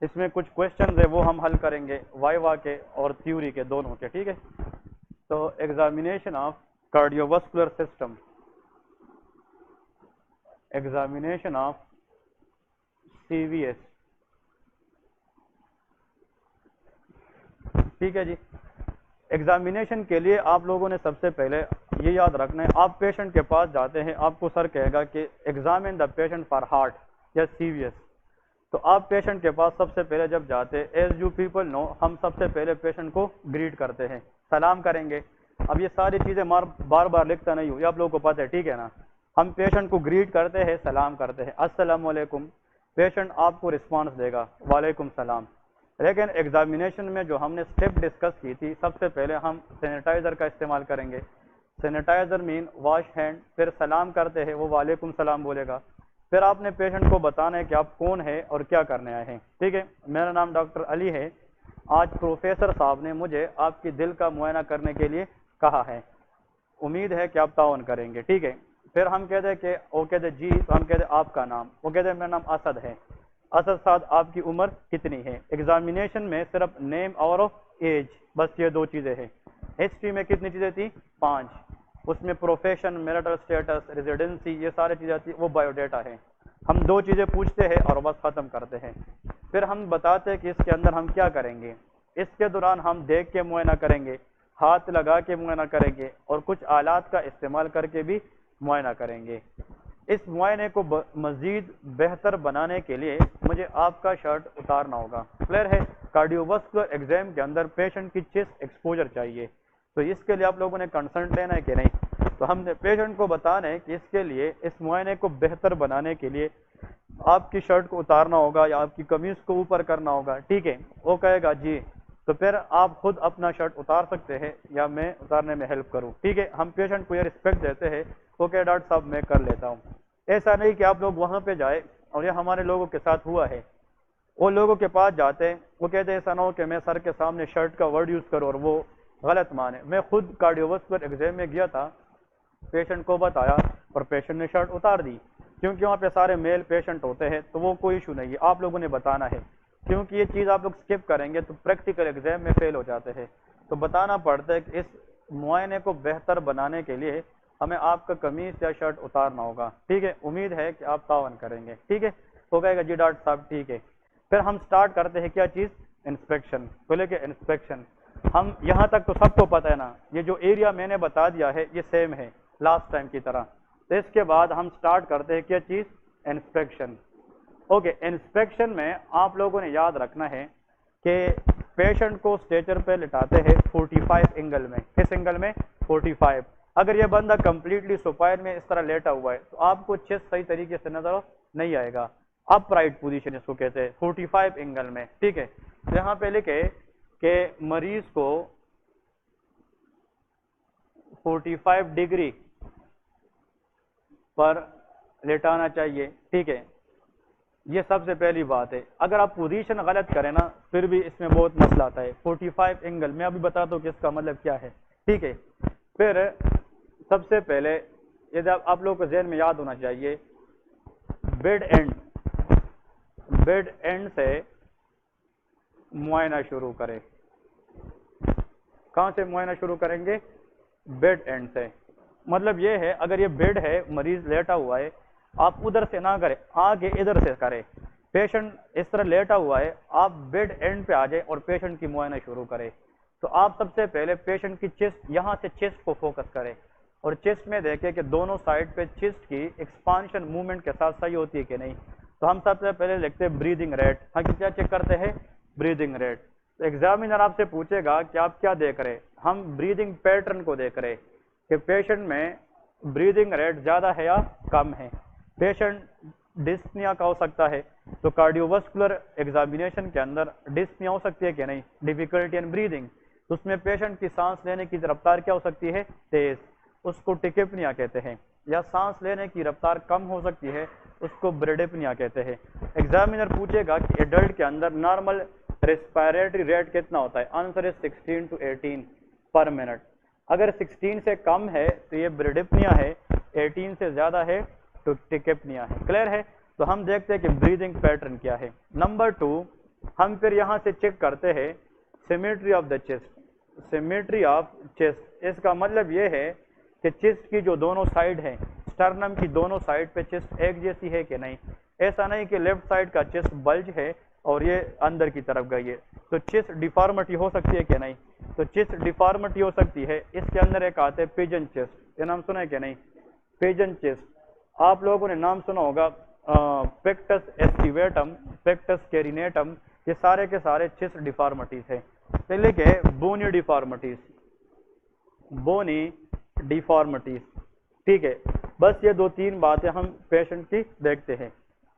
اس میں کچھ کوشچنز ہے وہ ہم حل کریں گے وائوا کے اور تھیوری کے دونوں کے. ٹھیک ہے. تو examination of cardiovascular system, examination of C V S. ٹھیک ہے جی. ایگزامینیشن کے لیے آپ لوگوں نے سب سے پہلے یہ یاد رکھنا ہے, آپ پیشنٹ کے پاس جاتے ہیں, آپ کو سر کہے گا کہ examine the patient for heart یا سی وی ایس. تو آپ پیشنٹ کے پاس سب سے پہلے جب جاتے, ایز یو پیپل نو, ہم سب سے پہلے پیشنٹ کو گریٹ کرتے ہیں, سلام کریں گے. اب یہ ساری چیزیں بار بار لکھتا نہیں ہوں, یہ آپ لوگوں کو پتہ ہے. ٹھیک ہے نا. ہم پیشنٹ کو گریٹ کرتے ہیں, سلام کرتے ہیں, السلام علیکم. پیشنٹ آپ کو رسپانس دے گا وعلیکم السلام. لیکن ایگزامینیشن میں جو ہم نے اسٹیپ ڈسکس کی تھی, سب سے پہلے ہم سینیٹائزر کا استعمال کریں گے. سینیٹائزر مین واش ہینڈ, پھر سلام کرتے ہیں وہ وعلیکم السلام بولے گا. پھر آپ نے پیشنٹ کو بتانا ہے کہ آپ کون ہیں اور کیا کرنے آئے ہیں. ٹھیک ہے. میرا نام ڈاکٹر علی ہے. آج پروفیسر صاحب نے مجھے آپ کی دل کا معائنہ کرنے کے لیے کہا ہے, امید ہے کہ آپ تعاون کریں گے. ٹھیک ہے. پھر ہم کہتے ہیں کہ وہ کہتے جی, تو ہم کہتے آپ کا نام, وہ کہتے ہیں میرا نام اسد ہے. اسد صاحب آپ کی عمر کتنی ہے. ایگزامینیشن میں صرف نیم اور ایج, بس یہ دو چیزیں ہیں. ہسٹری میں کتنی چیزیں تھیں؟ 5. اس میں پروفیشن, میرٹل اسٹیٹس, ریزیڈنسی, یہ ساری چیزیں آتی ہیں, وہ بایو ڈیٹا ہے. ہم 2 چیزیں پوچھتے ہیں اور بس ختم کرتے ہیں. پھر ہم بتاتے ہیں کہ اس کے اندر ہم کیا کریں گے. اس کے دوران ہم دیکھ کے معائنہ کریں گے, ہاتھ لگا کے معائنہ کریں گے, اور کچھ آلات کا استعمال کر کے بھی معائنہ کریں گے. اس معائنے کو مزید بہتر بنانے کے لیے مجھے آپ کا شرٹ اتارنا ہوگا. کلیئر ہے. کارڈیوواسکولر ایگزام کے اندر پیشنٹ کی چیسٹ ایکسپوجر چاہیے, تو اس کے لیے آپ لوگوں نے کنسنٹ لینا ہے کہ نہیں. تو ہم نے پیشنٹ کو بتانا ہے کہ اس کے لیے, اس معائنے کو بہتر بنانے کے لیے آپ کی شرٹ کو اتارنا ہوگا یا آپ کی قمیض کو اوپر کرنا ہوگا. ٹھیک ہے. وہ کہے گا جی, تو پھر آپ خود اپنا شرٹ اتار سکتے ہیں یا میں اتارنے میں ہیلپ کروں. ٹھیک ہے. ہم پیشنٹ کو یہ رسپیکٹ دیتے ہیں, اوکے ڈاکٹر صاحب میں کر لیتا ہوں. ایسا نہیں کہ آپ لوگ وہاں پہ جائے, اور یہ ہمارے لوگوں کے ساتھ ہوا ہے, وہ لوگوں کے پاس جاتے ہیں, وہ کہتے ہیں ایسا نہ ہو کہ میں سر کے سامنے شرٹ کا ورڈ یوز کروں اور وہ غلط مانے. میں خود کارڈیوواسکولر ایگزام میں گیا تھا, پیشنٹ کو بتایا اور پیشنٹ نے شرٹ اتار دی, کیونکہ وہاں پہ سارے میل پیشنٹ ہوتے ہیں, تو وہ کوئی ایشو نہیں ہے. آپ لوگوں نے بتانا ہے, کیونکہ یہ چیز آپ لوگ اسکپ کریں گے تو پریکٹیکل ایگزام میں فیل ہو جاتے ہیں. تو بتانا پڑتا ہے کہ اس معائنے کو بہتر بنانے کے لیے ہمیں آپ کا قمیص یا شرٹ اتارنا ہوگا. ٹھیک ہے. امید ہے کہ آپ تعاون کریں گے. ٹھیک ہے. وہ کہے گا جی ڈاکٹر صاحب ٹھیک ہے. پھر ہم سٹارٹ کرتے ہیں کیا چیز, انسپیکشن. بولے کہ انسپیکشن, ہم یہاں تک تو سب کو پتہ ہے نا, یہ جو ایریا میں نے بتا دیا ہے یہ سیم ہے لاسٹ ٹائم کی طرح. تو اس کے بعد ہم سٹارٹ کرتے ہیں کیا چیز, انسپیکشن. اوکے. انسپیکشن میں آپ لوگوں نے یاد رکھنا ہے کہ پیشنٹ کو اسٹیچر پہ لٹاتے ہیں 45 اینگل میں. کس اینگل میں؟ 45. اگر یہ بندہ کمپلیٹلی سپائن میں اس طرح لیٹا ہوا ہے تو آپ کو چیسٹ صحیح طریقے سے نظر نہیں آئے گا. اپ رائٹ پوزیشن اس کو کہتے ہیں, 45 اینگل میں. ٹھیک ہے. یہاں پہ لکھے کہ مریض کو 45 ڈگری پر لیٹانا چاہیے. ٹھیک ہے. یہ سب سے پہلی بات ہے. اگر آپ پوزیشن غلط کریں نا پھر بھی اس میں بہت مسئلہ آتا ہے. 45 اینگل میں ابھی بتاتا ہوں کہ اس کا مطلب کیا ہے. ٹھیک ہے. پھر سب سے پہلے یہ آپ لوگوں کو ذہن میں یاد ہونا چاہیے, بیڈ اینڈ سے معائنہ شروع کریں. کہاں سے معائنہ شروع کریں گے؟ بیڈ اینڈ سے. مطلب یہ ہے اگر یہ بیڈ ہے, مریض لیٹا ہوا ہے, آپ ادھر سے نہ کریں, آگے ادھر سے کریں. پیشنٹ اس طرح لیٹا ہوا ہے, آپ بیڈ اینڈ پہ آ جائیں اور پیشنٹ کی معائنہ شروع کریں. تو آپ سب سے پہلے پیشنٹ کی چیسٹ, یہاں سے چیسٹ کو فوکس کریں اور چیسٹ میں دیکھیں کہ دونوں سائڈ پہ چیسٹ کی ایکسپانشن موومنٹ کے ساتھ صحیح ہوتی ہے کہ نہیں. تو ہم سب سے پہلے لکھتے ہیں بریدنگ ریٹ. ہم کیا چیک کرتے ہیں؟ Breathing rate. تو ایگزامینر آپ سے پوچھے گا کہ آپ کیا دیکھ رہے, ہم بریدنگ پیٹرن کو دیکھ رہے کہ پیشنٹ میں بریدنگ ریٹ زیادہ ہے یا کم ہے. پیشنٹ ڈسپنیا کا ہو سکتا ہے, تو کارڈیوواسکولر ایگزامینیشن کے اندر ڈسپنیا ہو سکتی ہے کہ نہیں, ڈیفیکلٹی ان بریدنگ. تو اس میں پیشنٹ کی سانس لینے کی رفتار کیا ہو سکتی ہے؟ تیز, اس کو ٹکپنیا کہتے ہیں. یا سانس لینے کی رفتار کم ہو سکتی ہے, اس کو بریڈپنیا کہتے ہیں. ایگزامینر پوچھے گا کہ ایڈلٹ کے اندر نارمل ریسپائریٹری ریٹ کتنا ہوتا ہے؟ آنسر ہے 16 to 18 پر منٹ. اگر 16 سے کم ہے تو یہ بریڈپنیا ہے, 18 سے زیادہ ہے تو ٹکپنیا ہے. کلیئر ہے. تو ہم دیکھتے ہیں کہ بریدنگ پیٹرن کیا ہے. نمبر 2, ہم پھر یہاں سے چیک کرتے ہیں symmetry of the chest. Symmetry of chest اس کا مطلب یہ ہے کہ چیسٹ کی جو دونوں سائڈ ہیں، اسٹرنم کی دونوں سائڈ پہ چیسٹ ایک جیسی ہے کہ نہیں. ایسا نہیں کہ لیفٹ سائڈ کا چیسٹ بلج ہے اور یہ اندر کی طرف گئی ہے. تو چیسٹ ڈیفارمٹی ہو سکتی ہے کہ نہیں؟ تو چیسٹ ڈیفارمٹی ہو سکتی ہے. اس کے اندر ایک آتے ہیں پیجن چیسٹ، یہ نام سنا ہے کہ نہیں؟ پیجن چیسٹ آپ لوگوں نے نام سنا ہوگا. پیکٹس ایسٹیویٹم، پیکٹس کیرینیٹم، یہ سارے کے سارے چیسٹ ڈیفارمٹیز ہیں. پہلے کہ بونی ڈیفارمٹیز، بونی ڈیفارمٹیز، ٹھیک ہے. بس یہ دو تین باتیں ہم پیشنٹ کی دیکھتے ہیں.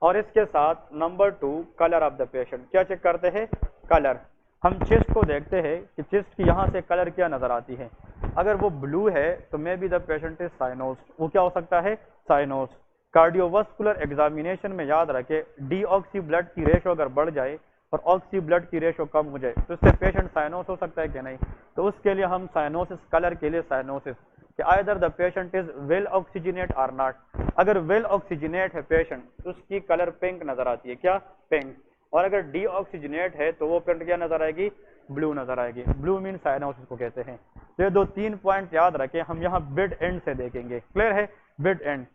اور اس کے ساتھ number 2 colour of the patient. کیا چیک کرتے ہیں؟ کلر. ہم چیسٹ کو دیکھتے ہیں کہ چیسٹ کی یہاں سے کلر کیا نظر آتی ہے. اگر وہ بلو ہے تو may be the patient is سائنوزڈ. وہ کیا ہو سکتا ہے؟ سائنوزڈ. کارڈیو واسکولر ایگزامینیشن میں یاد رکھے ڈی آکسی بلڈ کی ریشو اگر بڑھ جائے اور آکسی بلڈ کی ریشو کم ہو جائے تو اس سے پیشنٹ سائنوس ہو سکتا ہے کہ نہیں. تو اس کے لیے ہم سائنوسس، کلر کے لیے سائنوسس کہ either the patient is well oxygenate or not. اگر well oxygenate ہے پیشنٹ تو اس کی کلر پنک نظر آتی ہے. کیا؟ پنک. اور اگر ڈی آکسیجنیٹ ہے تو وہ پینٹ کیا نظر آئے گی؟ بلو نظر آئے گی. بلو مین سائنوسس کو کہتے ہیں. یہ دو تین پوائنٹ یاد رکھیں. ہم یہاں بیڈ اینڈ سے دیکھیں گے. کلیئر ہے؟ Bed end.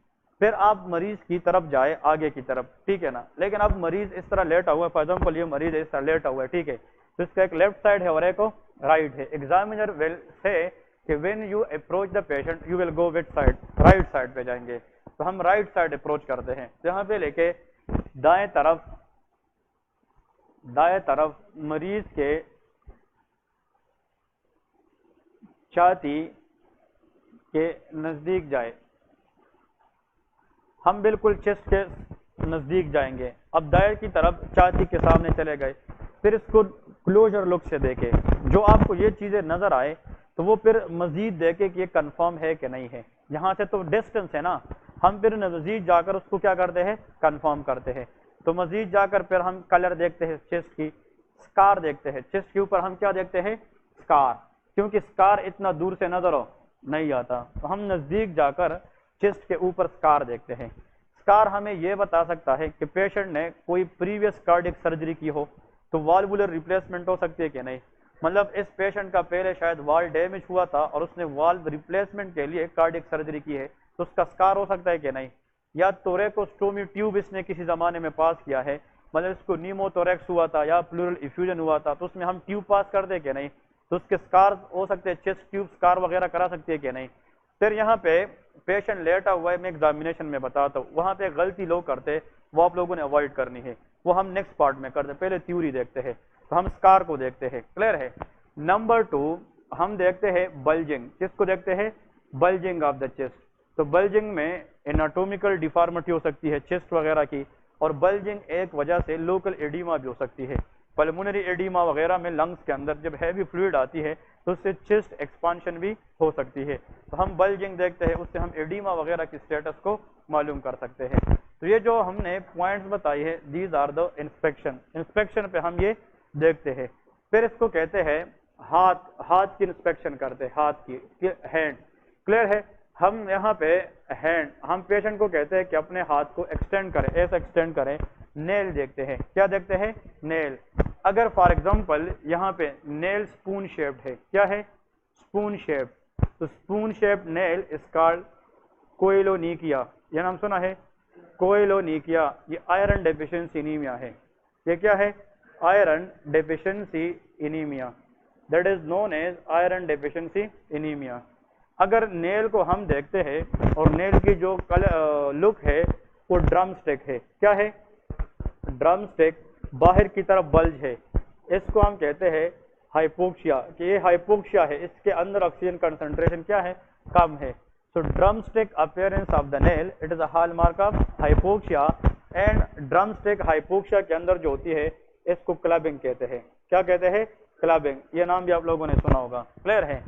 پھر آپ مریض کی طرف جائے آگے کی طرف، ٹھیک ہے نا. لیکن اب مریض اس طرح لیٹا ہوا ہے، فار ایگزامپل یہ مریض اس طرح لیٹا ہوا ہے، ٹھیک ہے. تو اس کا ایک لیفٹ سائڈ ہے اور ایک رائٹ ہے. ایگزامینر ول سے کہ when you approach the patient you will go with side، right side پہ جائیں گے. تو ہم رائٹ سائڈ اپروچ کرتے ہیں. یہاں پہ لے کے دائیں طرف مریض کے چھاتی کے نزدیک جائے. ہم بالکل چیسٹ کے نزدیک جائیں گے. اب دائیں کی طرف چھاتی کے سامنے چلے گئے. پھر اس کو کلوزر لک سے دیکھے. جو آپ کو یہ چیزیں نظر آئے تو وہ پھر مزید دیکھے کہ یہ کنفرم ہے کہ نہیں ہے. یہاں سے تو ڈسٹنس ہے نا، ہم پھر مزید جا کر اس کو کیا کرتے ہیں؟ کنفرم کرتے ہیں. تو مزید جا کر پھر ہم کلر دیکھتے ہیں چیسٹ کی. سکار دیکھتے ہیں. چیسٹ کے اوپر ہم کیا دیکھتے ہیں؟ سکار. کیونکہ سکار اتنا دور سے نظر نہیں آتا تو ہم نزدیک جا کر چیسٹ کے اوپر سکار دیکھتے ہیں. سکار ہمیں یہ بتا سکتا ہے کہ پیشنٹ نے کوئی پریویس کارڈک سرجری کی ہو تو والوولر ریپلیسمنٹ ہو سکتی ہے کہ نہیں. مطلب اس پیشنٹ کا پہلے شاید وال ڈیمیج ہوا تھا اور اس نے والو ریپلیسمنٹ کے لیے کارڈک سرجری کی ہے تو اس کا سکار ہو سکتا ہے کہ نہیں. یا توریکوسٹومی ٹیوب اس نے کسی زمانے میں پاس کیا ہے، مطلب اس کو نیمو توریکس ہوا تھا یا پلورل ایفیوژن ہوا تھا تو اس میں ہم ٹیوب پاس کر دیں کہ نہیں. تو اس کے سکار ہو سکتے ہیں، چیسٹ ٹیوب سکار وغیرہ کرا سکتی ہے کہ نہیں. پھر یہاں پہ پیشنٹ لیٹا ہوا ہے، میں ایگزامینیشن میں بتاتا ہوں وہاں پہ غلطی لوگ کرتے وہ آپ لوگوں نے اوائڈ کرنی ہے. وہ ہم نیکسٹ پارٹ میں کرتے. پہلے تھیوری دیکھتے ہیں تو ہم سکار کو دیکھتے ہیں. کلیئر ہے؟ نمبر 2 ہم دیکھتے ہیں بلجنگ. کس کو دیکھتے ہیں؟ Bulging of the chest. تو بلجنگ میں اناٹومیکل ڈیفارمٹی ہو سکتی ہے چیسٹ وغیرہ کی، اور بلجنگ ایک وجہ سے لوکل ایڈیما بھی ہو سکتی ہے. پلمونری ایڈیما وغیرہ میں لنگس کے اندر جب ہیوی فلوئڈ آتی ہے تو اس سے چیسٹ ایکسپانشن بھی ہو سکتی ہے. تو ہم بلجنگ دیکھتے ہیں، اس سے ہم ایڈیما وغیرہ کی اسٹیٹس کو معلوم کر سکتے ہیں. تو یہ جو ہم نے پوائنٹس بتائی ہے these are the inspection. Inspection پہ ہم یہ دیکھتے ہیں. پھر اس کو کہتے ہیں ہاتھ کی انسپیکشن کرتے ہیں، ہاتھ کی، ہینڈ. کلیئر ہے؟ ہم یہاں پہ ہینڈ، ہم پیشنٹ کو کہتے ہیں کہ اپنے ہاتھ کو ایکسٹینڈ کریں، ایسا ایکسٹینڈ کریں. نیل دیکھتے ہیں. کیا دیکھتے ہیں؟ نیل. اگر فار ایگزامپل یہاں پہ نیل اسپون شیپڈ ہے، کیا ہے؟ Spoon shape. تو اسپون شیپ نیل اس کالڈ کوئلونیکیا. یہ نام سنا ہے؟ کوئلونیکیا. یہ آئرن ڈیفیشنسی انیمیا ہے. یہ کیا ہے؟ Iron deficiency anaemia. That is known as iron deficiency anaemia. اگر نیل کو ہم دیکھتے ہیں اور نیل کی جو لک ہے وہ ڈرم سٹک ہے. کیا ہے؟ Drumstick. باہر کی طرف بلج ہے. اس کو ہم کہتے ہیں ہائپوکسیا، کہ یہ ہائپوکسیا ہے، اس کے اندر آکسیجن کنسنٹریشن کیا ہے؟ کم ہے. So drumstick appearance of the nail, it is a hallmark of hypoxia, and drumstick hypoxia کے اندر جو ہوتی ہے اس کو کلبنگ کہتے ہیں. کیا کہتے ہیں؟ کلبنگ. یہ نام بھی آپ لوگوں نے سنا ہوگا. کلیئر ہے؟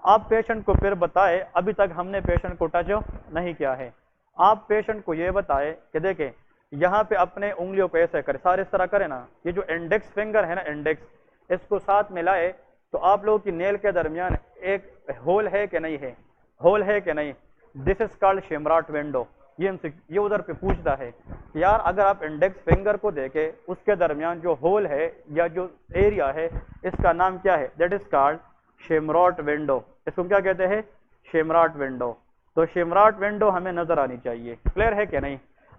آپ پیشنٹ کو پھر بتائے، ابھی تک ہم نے پیشنٹ کو ٹچ نہیں کیا ہے. آپ پیشنٹ کو یہ بتائے کہ دیکھیں یہاں پہ اپنے انگلیوں کو ایسے کرے، سارے اس طرح کرے نا. یہ جو انڈیکس فنگر ہے نا، انڈیکس، اس کو ساتھ ملائے تو آپ لوگوں کی نیل کے درمیان ایک ہول ہے کہ نہیں ہے؟ ہول ہے کہ نہیں؟ دس از کالڈ شیمراٹ ونڈو. یہ ادھر پہ پوچھتا ہے کہ یار اگر آپ انڈیکس فنگر کو دیکھیں اس کے درمیان جو ہول ہے یا جو ایریا ہے اس کا نام کیا ہے؟ That is called Schamroth window. اس کو کیا کہتے ہیں؟ Schamroth window. تو شیمراٹ ونڈو ہمیں نظر آنی چاہیے. کلیئر ہے کہ نہیں؟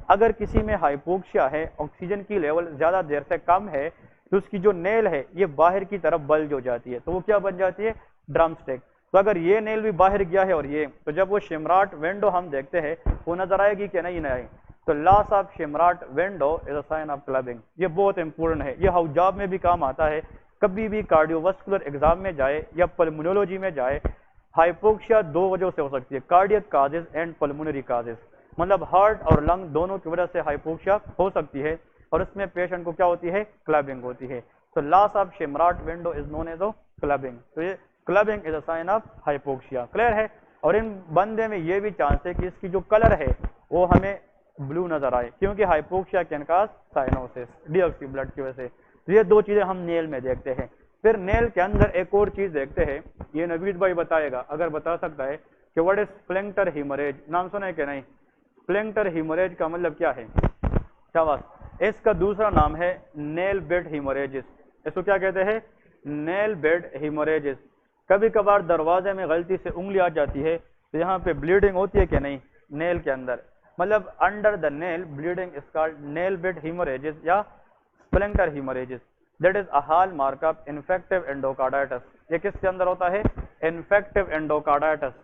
اگر کسی میں ہائپوکسیا ہے, آکسیجن کی لیول زیادہ دیر سے کم ہے, تو اس کی جو نیل ہے یہ باہر کی طرف بلج ہو جاتی ہے, تو وہ کیا بن جاتی ہے؟ Drumstick. تو اگر یہ نیل بھی باہر گیا ہے اور یہ, تو جب وہ شیمراٹ ونڈو ہم دیکھتے ہیں وہ نظر آئے گی کہ نہیں آئے؟ تو loss of Schamroth window is a sign of clubbing. یہ بہت امپورٹنٹ ہے, یہ حوجاب میں بھی کام آتا ہے. کبھی بھی کارڈیو واسکولر ایگزام میں جائے یا پلمونولوجی میں جائے, ہائپوکسیا دو وجہ سے ہو سکتی ہے, cardiac causes and pulmonary causes. مطلب ہارٹ اور لنگ دونوں کی وجہ سے ہائپوکسیا ہو سکتی ہے, اور اس میں پیشنٹ کو کیا ہوتی ہے؟ کلبنگ ہوتی ہے. تو loss of Schamroth window is known as clubbing. تو یہ clubbing is a sign of hypoxia. Clear ہے؟ اور ان بندے میں یہ بھی چانس ہے کہ اس کی جو کلر ہے وہ ہمیں بلو نظر آئے, کیونکہ hypoxia can cause cyanosis, deoxy blood کی وجہ سے. تو یہ دو چیزیں ہم نیل میں دیکھتے ہیں. پھر نیل کے اندر ایک اور چیز دیکھتے ہیں, یہ نوید بھائی بتائے گا اگر بتا سکتا ہے, کہ واٹ از سپلنکٹر ہیموریج. نام سنا ہے کہ نہیں؟ سپلنکٹر ہیموریج کا مطلب کیا ہے؟ شاباش. اس کا دوسرا نام ہے نیل بیڈ ہیموریجز. اس کو کیا کہتے ہیں؟ نیل بیڈ ہیموریجز. کبھی کبھار دروازے میں غلطی سے انگلی آ جاتی ہے تو یہاں پہ بلیڈنگ ہوتی ہے کہ نہیں؟ نیل کے اندر, مطلب under the nail bleeding is called nail bed haemorrhages یا splinter haemorrhages. That is a hallmark of infective endocarditis. یہ کس کے اندر ہوتا ہے؟ Infective endocarditis.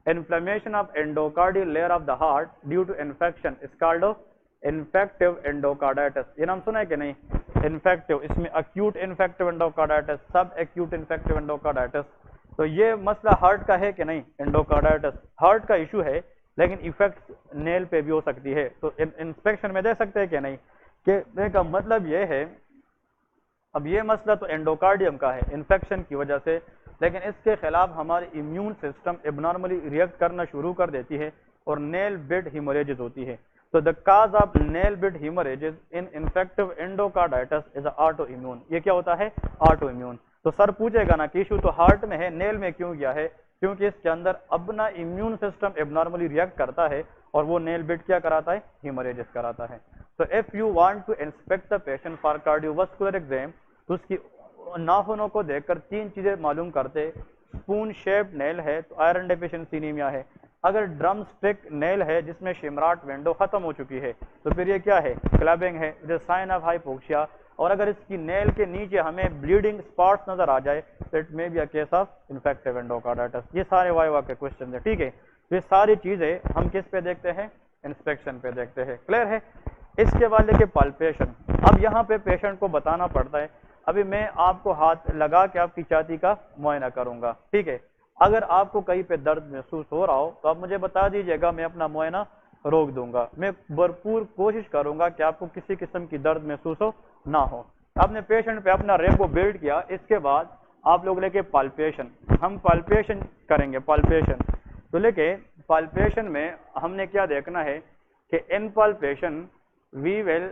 Inflammation of endocardial layer of the heart due to infection is called infective endocarditis. یہ نام سنا ہے کہ نہیں؟ انفیکٹو, اس میں اکیوٹ انفیکٹو انڈوکارڈائٹس, سب ایکیوٹ انفیکٹو انڈوکارڈائٹس. تو یہ مسئلہ ہارٹ کا ہے کہ نہیں؟ انڈوکارڈائٹس ہارٹ کا ایشو ہے, لیکن ایفیکٹ نیل پہ بھی ہو سکتی ہے. تو انسپیکشن میں دے سکتے ہیں کہ نہیں؟ کہ کا مطلب یہ ہے, اب یہ مسئلہ تو انڈوکارڈیم کا ہے انفیکشن کی وجہ سے, لیکن اس کے خلاف ہماری امیون سسٹم اب نارملی ریئیکٹ کرنا شروع کر دیتی ہے اور نیل بیڈ ہیموریجز ہوتی ہے. تو the cause of nail bed hemorrhages in infective endocarditis is auto immune. یہ کیا ہوتا ہے؟ Auto immune. تو سر پوچھے گا نا کہ ایشو تو ہارٹ میں ہے, نیل میں کیوں گیا ہے؟ کیونکہ اس کے اندر اپنا امیون سسٹم اب نارملی ریئیکٹ کرتا ہے اور وہ نیل بیڈ کیا کراتا ہے؟ ہیموریجز کراتا ہے. تو if you want to inspect the patient for cardiovascular exam, تو اس کی ناخنوں کو دیکھ کر تین چیزیں معلوم کرتے. اسپون شیپ نیل ہے تو آئرن ڈیفیشنسی انیمیا ہے. اگر ڈرم سٹک نیل ہے جس میں شیمراٹ ونڈو ختم ہو چکی ہے تو پھر یہ کیا ہے؟ کلبنگ ہے, جو سائن آف ہائپوکسیا. اور اگر اس کی نیل کے نیچے ہمیں بلیڈنگ اسپاٹس نظر آ جائے تو it may be a case of infective endocarditis. یہ سارے وائوا کے کوشچن ہیں, ٹھیک ہے. یہ ساری چیزیں ہم کس پہ دیکھتے ہیں؟ انسپیکشن پہ دیکھتے ہیں. کلیئر ہے؟ اس کے بعد دیکھیں پالپیشن. اب یہاں پہ پیشنٹ کو بتانا پڑتا ہے. ابھی میں آپ کو ہاتھ لگا کے آپ کی چھاتی کا معائنہ کروں گا, ٹھیک ہے. اگر آپ کو کہیں پہ درد محسوس ہو رہا ہو تو آپ مجھے بتا دیجیے گا, میں اپنا معائنہ روک دوں گا. میں بھرپور کوشش کروں گا کہ آپ کو کسی قسم کی درد محسوس ہو نہ ہو. آپ نے پیشنٹ پہ اپنا ریمبو بلڈ کیا, اس کے بعد آپ لوگ لے کے پالپیشن, ہم پالپیشن کریں گے. پالپیشن تو لے کے پالپیشن میں ہم نے کیا دیکھنا ہے کہ ان پالپیشن وی ول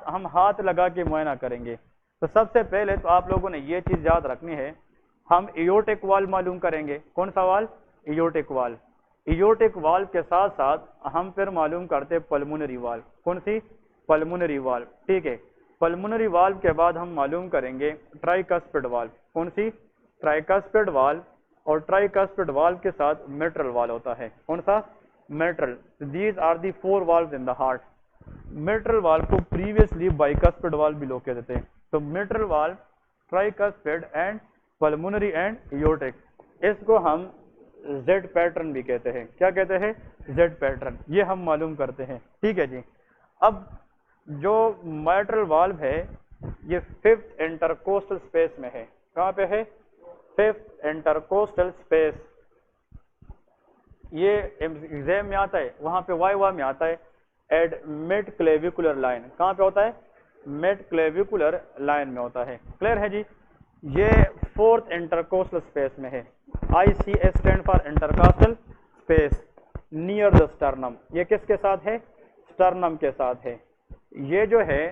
ہم ہاتھ لگا کے معائنہ کریں گے. تو سب سے پہلے تو آپ لوگوں نے یہ چیز یاد رکھنی ہے, ہم ایورٹک وال معلوم کریں گے. کون سا وال؟ ایورٹک وال. ایورٹک وال کے ساتھ ساتھ ہم پھر معلوم کرتے پلمونری وال. کون سی؟ پلمونری وال, ٹھیک ہے. پلمونری وال کے بعد ہم معلوم کریں گے ٹرائیکسپڈ وال. کون سی؟ ٹرائیکسپڈ وال. اور ٹرائیکسپڈ وال کے ساتھ میٹرل وال ہوتا ہے. کون سا؟ Mitral. These are the 4 valves in the heart. Mitral valve کو پریویسلی بائیکسپڈ وال بھی لوگ کہتے ہیں. تو میٹرل وال, ٹرائیکسپڈ اینڈ پلمونری اینڈ ایورٹک. اس کو ہم زیڈ پیٹرن بھی کہتے ہیں. کیا کہتے ہیں؟ Z pattern. یہ ہم معلوم کرتے ہیں, ٹھیک ہے جی. اب جو میٹرل والو ہے یہ 5th انٹرکوسٹل اسپیس میں ہے. کہاں پہ ہے؟ 5th انٹرکوسٹل space. یہ ایگزام میں آتا ہے, وہاں پہ وائوا میں آتا ہے ایٹ مڈ کلیویکولر لائن. کہاں پہ ہوتا ہے؟ مڈ کلیویکولر لائن میں ہوتا ہے. کلیئر ہے جی. یہ 4th انٹرکوسٹل اسپیس میں ہے. I C S stand for intercostal space near the sternum. یہ کس کے ساتھ ہے؟ اسٹرنم کے ساتھ ہے. یہ جو ہے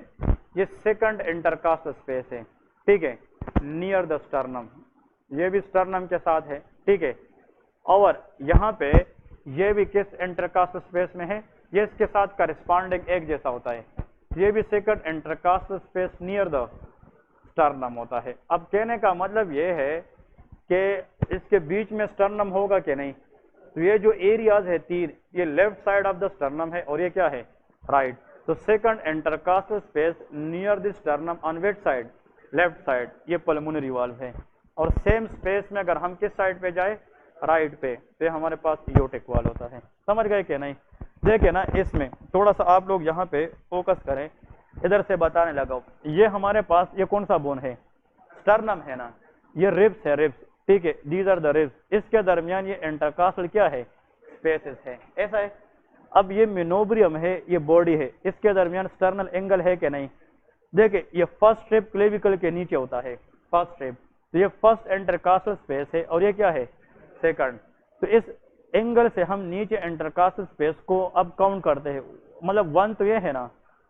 یہ 2nd انٹرکاسٹل اسپیس ہے, ٹھیک ہے, نیئر دا اسٹرنم. یہ بھی اسٹرنم کے ساتھ ہے, ٹھیک ہے. اور یہاں پہ یہ بھی کس انٹرکاسٹل اسپیس میں ہے؟ یہ اس کے ساتھ کرسپونڈنگ ایک جیسا ہوتا ہے. یہ بھی second intercostal space near the اسٹرنم ہوتا ہے. اب کہنے کا مطلب یہ ہے کہ اس کے بیچ میں اسٹرنم ہوگا کہ نہیں. تو یہ جو ایریاز ہے تین، یہ left side of the sternum ہے اور یہ کیا ہے رائٹ. تو second intercostal space near the sternum on which side left side, یہ پلمونری والو ہے. اور سیم اسپیس میں اگر ہم کس سائڈ پہ جائیں رائٹ پہ تو ہمارے پاس ایورٹک والو ہوتا ہے. سمجھ گئے کہ نہیں؟ دیکھیں نا اس میں تھوڑا سا آپ لوگ یہاں پہ فوکس کریں. ادھر سے بتانے لگا یہ ہمارے پاس یہ کون سا بون ہے اسٹرنم ہے نا، یہ ریبس ہے ریبس ٹھیک ہے. دیز آر دا ریبس. اس کے درمیان یہ انٹرکاسٹل کیا ہے اسپیسز ہے ایسا ہے. اب یہ مینوبریم ہے، یہ باڈی ہے، اس کے درمیان اسٹرنل اینگل ہے کہ نہیں. دیکھیں یہ فرسٹ ریب کلیویکل کے نیچے ہوتا ہے فرسٹ ریب. تو یہ فرسٹ انٹرکاسٹل اسپیس ہے اور یہ کیا ہے سیکنڈ. تو اس اینگل سے ہم نیچے انٹرکاسٹل اسپیس کو اب کاؤنٹ کرتے ہیں. مطلب 1 تو یہ ہے نا،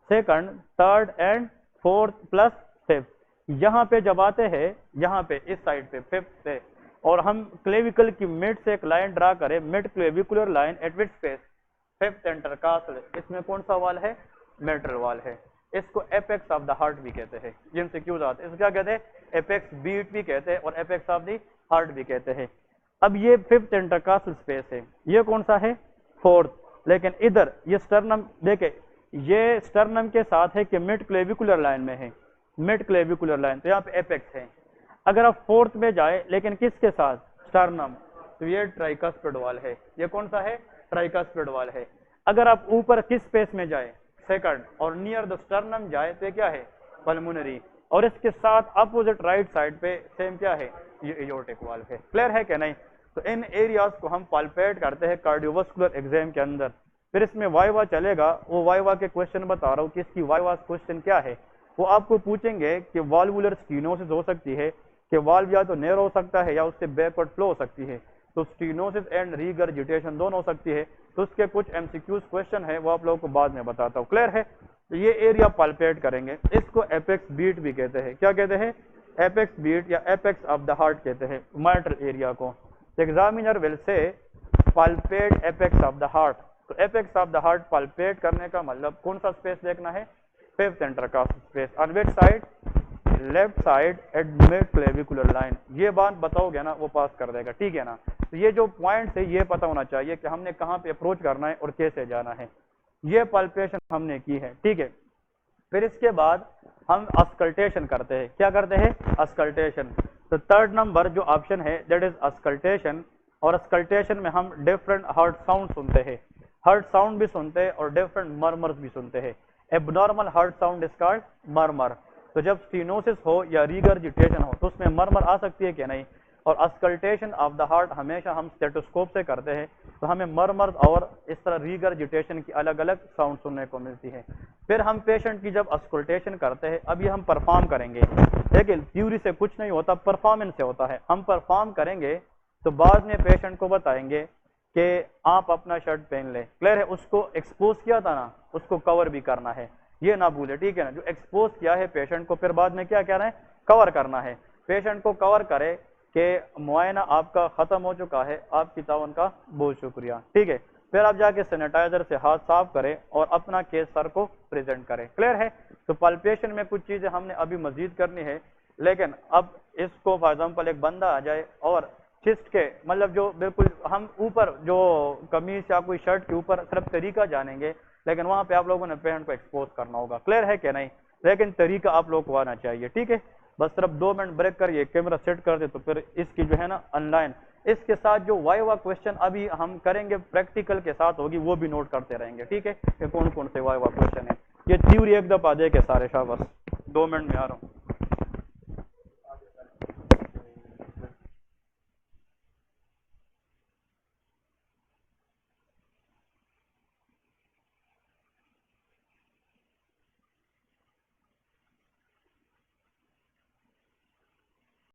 second, third and forth plus fifth. یہاں پہ جب آتے ہیں یہاں پہ اس سائڈ پہ ففتھ سے، اور ہم کلیویکل کی مڈ سے ایک لائن ڈرا کریں، mid clavicular line at which space fifth intercostal. اس میں کون سا وال ہے میٹرل وال ہے. اس کو ایپیکس آف دا ہارٹ بھی کہتے ہیں. یہ MCQs آتے ہیں. اس کو کیا کہتے ہیں ایپیکس بیٹ بھی کہتے ہیں اور ایپیکس آف دی ہارٹ بھی کہتے ہیں. اب یہ ففتھ انٹرکاسٹل اسپیس ہے، یہ کون سا ہے فورتھ. لیکن ادھر یہ اسٹرنم دیکھیں یہ اسٹرنم کے ساتھ ہے کہ مڈ کلیویکولر لائن میں ہے، مڈ کلیویکولر لائن. تو یہاں پہ ایپیکس ہے. اگر آپ فورتھ میں جائے لیکن کس کے ساتھ اسٹرنم، تو یہ ٹرائیکاسپیڈ وال ہے. یہ کون سا ہے ٹرائیکاسپیڈ وال ہے. اگر آپ اوپر کس اسپیس میں جائے سیکنڈ اور نیئر دا اسٹرنم جائے تو یہ کیا ہے پلمونری. اور اس کے ساتھ اپوزٹ رائٹ سائڈ پہ سیم کیا ہے یہ ایورٹک وال ہے. کلیئر ہے کہ نہیں؟ تو ان ایریاز کو ہم پالپیٹ کرتے ہیں کارڈیوواسکولر ایگزام کے اندر. پھر اس میں وائیوا چلے گا، وہ وائیوا کے کوشچن بتا رہا ہوں کہ اس کی وائیوا کوشچن کیا ہے. وہ آپ کو پوچھیں گے کہ والوولر سٹینوسس ہو سکتی ہے کہ والو یا تو نیرو ہو سکتا ہے یا اس سے بیکورڈ فلو ہو سکتی ہے. تو سٹینوسس اینڈ ریگرجیٹیشن دونوں ہو سکتی ہے. تو اس کے کچھ MCQs کوشچن ہے وہ آپ لوگوں کو بعد میں بتاتا ہوں. کلیئر ہے؟ تو یہ ایریا پالپیٹ کریں گے. اس کو ایپیکس بیٹ بھی کہتے ہیں. کیا کہتے ہیں ایپیکس بیٹ یا ایپیکس آف دا ہارٹ کہتے ہیں مائٹرل ایریا کو. Examiner will say palpate apex of the heart. تو apex of the heart palpate کرنے کا مطلب کون سا اسپیس دیکھنا ہے fifth intercostal space on which side left side at mid clavicular line. یہ بات بتاؤ گے نا وہ پاس کر دے گا ٹھیک ہے نا. تو یہ جو پوائنٹس ہے یہ پتہ ہونا چاہیے کہ ہم نے کہاں پہ اپروچ کرنا ہے اور کیسے جانا ہے. یہ پالپیشن ہم نے کی ہے ٹھیک ہے. پھر اس کے بعد ہم اسکلٹیشن کرتے ہیں. کیا کرتے ہیں اسکلٹیشن. تو تھرڈ نمبر جو آپشن ہے دیٹ از اسکلٹیشن. اور اسکلٹیشن میں ہم ڈفرنٹ ہارٹ ساؤنڈ سنتے ہیں. ہارٹ ساؤنڈ بھی سنتے ہیں اور ڈفرنٹ مرمرز بھی سنتے ہیں. Abnormal heart sound is called murmur. تو جب سٹینوسس ہو یا ریگرجیٹیشن ہو تو اس میں مرمر آ سکتی ہے کہ نہیں. اور اسکلٹیشن آف دا ہارٹ ہمیشہ ہم اسٹیٹوسکوپ سے کرتے ہیں تو ہمیں مرمر اور اس طرح ریگرجیٹیشن کی الگ الگ ساؤنڈ سننے کو ملتی ہے. پھر ہم پیشنٹ کی جب اسکلٹیشن کرتے ہیں، اب یہ ہم پرفارم کریں گے لیکن تھیوری سے کچھ نہیں ہوتا، پرفارمنس سے ہوتا ہے. ہم پرفارم کریں گے تو بعد میں پیشنٹ کو بتائیں گے کہ آپ اپنا شرٹ پہن لیں. کلیئر ہے؟ اس کو ایکسپوز کیا تھا نا اس کو کور بھی کرنا ہے، یہ نہ بھولے ٹھیک ہے نا. جو ایکسپوز کیا ہے پیشنٹ کو پھر بعد میں کیا کہنا ہے کور کرنا ہے. پیشنٹ کو کور کرے کہ معائنہ آپ کا ختم ہو چکا ہے، آپ کی تعاون کا بہت شکریہ ٹھیک ہے. پھر آپ جا کے سینیٹائزر سے ہاتھ صاف کریں اور اپنا کیس سر کو پریزنٹ کریں. کلیئر ہے؟ تو پلپیشن میں کچھ چیزیں ہم نے ابھی مزید کرنی ہے لیکن اب اس کو فار ایگزامپل ایک بندہ آ جائے اور چسٹ کے مطلب جو بالکل ہم اوپر جو قمیص یا کوئی شرٹ کے اوپر صرف طریقہ جانیں گے لیکن وہاں پہ آپ لوگوں نے پیشنٹ کو ایکسپوز کرنا ہوگا. کلیئر ہے کہ نہیں؟ لیکن طریقہ آپ لوگوں کو آنا چاہیے ٹھیک ہے. بس صرف 2 منٹ بریک کر یہ کیمرہ سیٹ کر دے تو پھر اس کی جو ہے نا آن لائن اس کے ساتھ جو وائیوا کوشچن ابھی ہم کریں گے پریکٹیکل کے ساتھ ہوگی وہ بھی نوٹ کرتے رہیں گے ٹھیک ہے کہ کون کون سے وائیوا کوشچن ہیں. یہ تھیوری ایک دفعہ دے کے سارے شاباش. 2 منٹ میں آ رہا ہوں.